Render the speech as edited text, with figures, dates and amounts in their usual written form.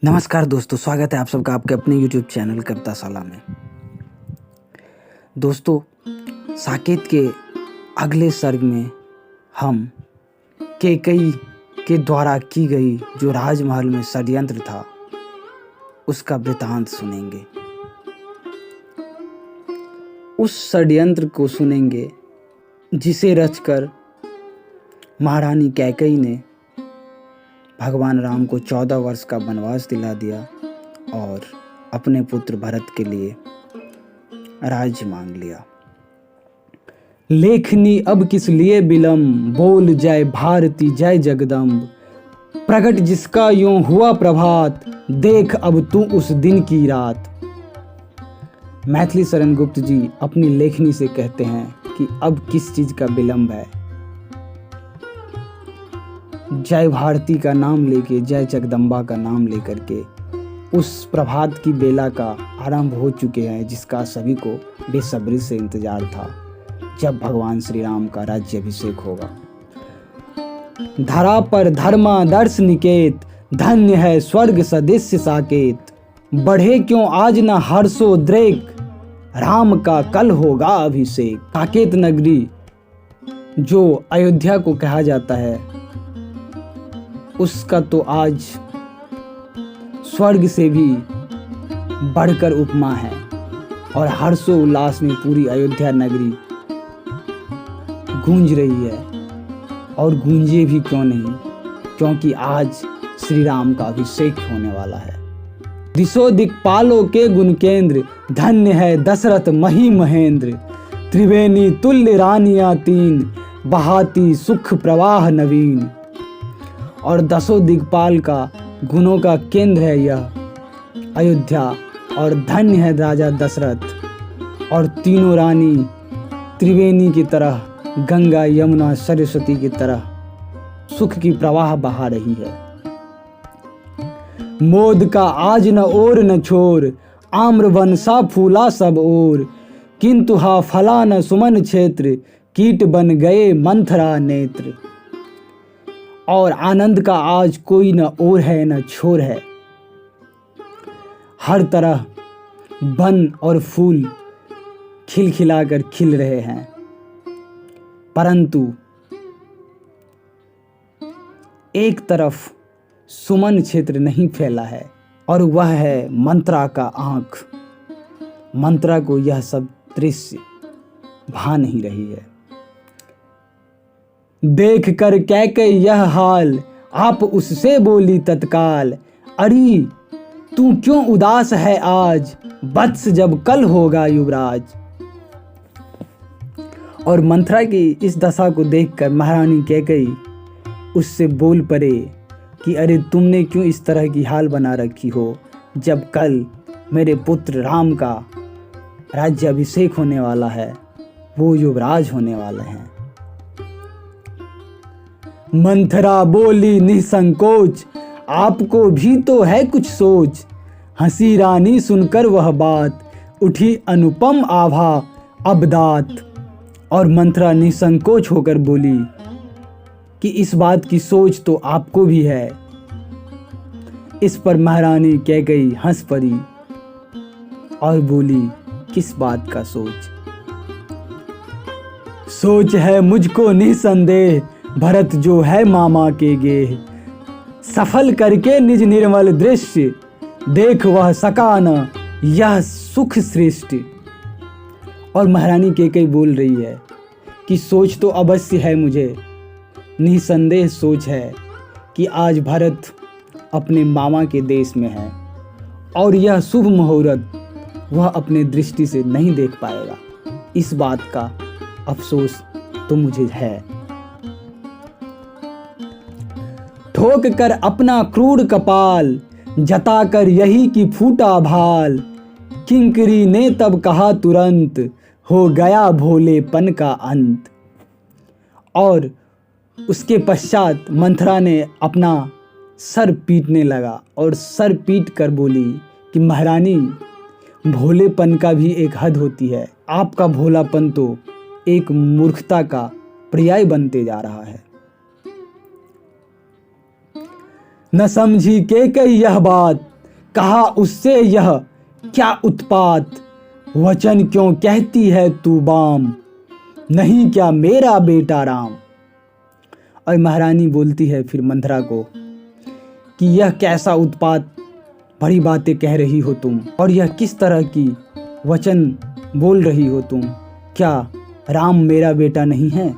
नमस्कार दोस्तों, स्वागत है आप सबका आपके अपने YouTube चैनल कविताशाला में। दोस्तों, साकेत के अगले सर्ग में हम कैकेयी के द्वारा की गई जो राजमहल में षड्यंत्र था उसका वृतांत सुनेंगे। उस षड्यंत्र को सुनेंगे जिसे रचकर महारानी कैकेयी ने भगवान राम को 14 वर्ष का वनवास दिला दिया और अपने पुत्र भरत के लिए राज्य मांग लिया। लेखनी अब किस लिए विलंब, बोल जय भारती जय जगदम्ब। प्रगट जिसका यूं हुआ प्रभात, देख अब तू उस दिन की रात। मैथिली शरण गुप्त जी अपनी लेखनी से कहते हैं कि अब किस चीज का विलंब है। जय भारती का नाम लेके, जय जगदम्बा का नाम लेकर के उस प्रभात की बेला का आरंभ हो चुके हैं जिसका सभी को बेसब्री से इंतजार था, जब भगवान श्री राम का राज्याभिषेक होगा। धरा पर धर्मादर्श निकेत, धन्य है स्वर्ग सदृश्य साकेत। बढ़े क्यों आज न हर्षोद्रेक, राम का कल होगा अभिषेक। साकेत नगरी जो अयोध्या को कहा जाता है उसका तो आज स्वर्ग से भी बढ़कर उपमा है और हर्षोल्लास में पूरी अयोध्या नगरी गूंज रही है। और गूंजे भी क्यों नहीं, क्योंकि आज श्री राम का अभिषेक होने वाला है। दिशो दिक्पालों के गुण केंद्र, धन्य है दशरथ मही महेंद्र। त्रिवेणी तुल्य रानियां तीन, बहाती सुख प्रवाह नवीन। और दसों दिक्पाल का गुणों का केंद्र है यह अयोध्या, और धन्य है राजा दशरथ। और तीनों रानी त्रिवेणी की तरह, गंगा यमुना सरस्वती की तरह सुख की प्रवाह बहा रही है। मोद का आज न ओर न छोर, आम्रवन सा फूला सब ओर। किंतु हा फला न सुमन क्षेत्र, कीट बन गए मंथरा नेत्र। और आनंद का आज कोई न ओर है न छोर है। हर तरह वन और फूल खिलखिलाकर खिल रहे हैं, परंतु एक तरफ सुमन क्षेत्र नहीं फैला है और वह है मंत्रा का आंख। मंत्रा को यह सब दृश्य भा नहीं रही है। देख कर कैकेयी यह हाल, आप उससे बोली तत्काल। अरे तू क्यों उदास है आज, वत्स जब कल होगा युवराज। और मंथरा की इस दशा को देखकर महारानी कैकेयी उससे बोल पड़े कि अरे तुमने क्यों इस तरह की हाल बना रखी हो, जब कल मेरे पुत्र राम का राज्याभिषेक होने वाला है, वो युवराज होने वाले हैं। मंथरा बोली निसंकोच, आपको भी तो है कुछ सोच। हंसी रानी सुनकर वह बात, उठी अनुपम आभा अबदात। और मंथरा निसंकोच होकर बोली कि इस बात की सोच तो आपको भी है। इस पर महारानी कैकेयी हंस पड़ी और बोली, किस बात का सोच? सोच है मुझको निसंदेह, भरत जो है मामा के गेह। सफल करके निज निर्मल दृश्य, देख वह सका न यह सुख सृष्टि। और महारानी कैकेयी बोल रही है कि सोच तो अवश्य है मुझे, निसंदेह सोच है कि आज भरत अपने मामा के देश में है और यह शुभ मुहूर्त वह अपने दृष्टि से नहीं देख पाएगा। इस बात का अफसोस तो मुझे है। ठोक कर अपना क्रूर कपाल, जता कर यही की फूटा भाल। किंकरी ने तब कहा तुरंत, हो गया भोलेपन का अंत। और उसके पश्चात मंथरा ने अपना सर पीटने लगा और सर पीट कर बोली कि महारानी, भोलेपन का भी एक हद होती है। आपका भोलापन तो एक मूर्खता का पर्याय बनते जा रहा है। न समझी कैकेयी यह बात, कहा उससे यह क्या उत्पात, वचन क्यों कहती है तू बाम, नहीं क्या मेरा बेटा राम। और महारानी बोलती है फिर मंथरा को कि यह कैसा उत्पात बड़ी बातें कह रही हो तुम, और यह किस तरह की वचन बोल रही हो तुम, क्या राम मेरा बेटा नहीं है।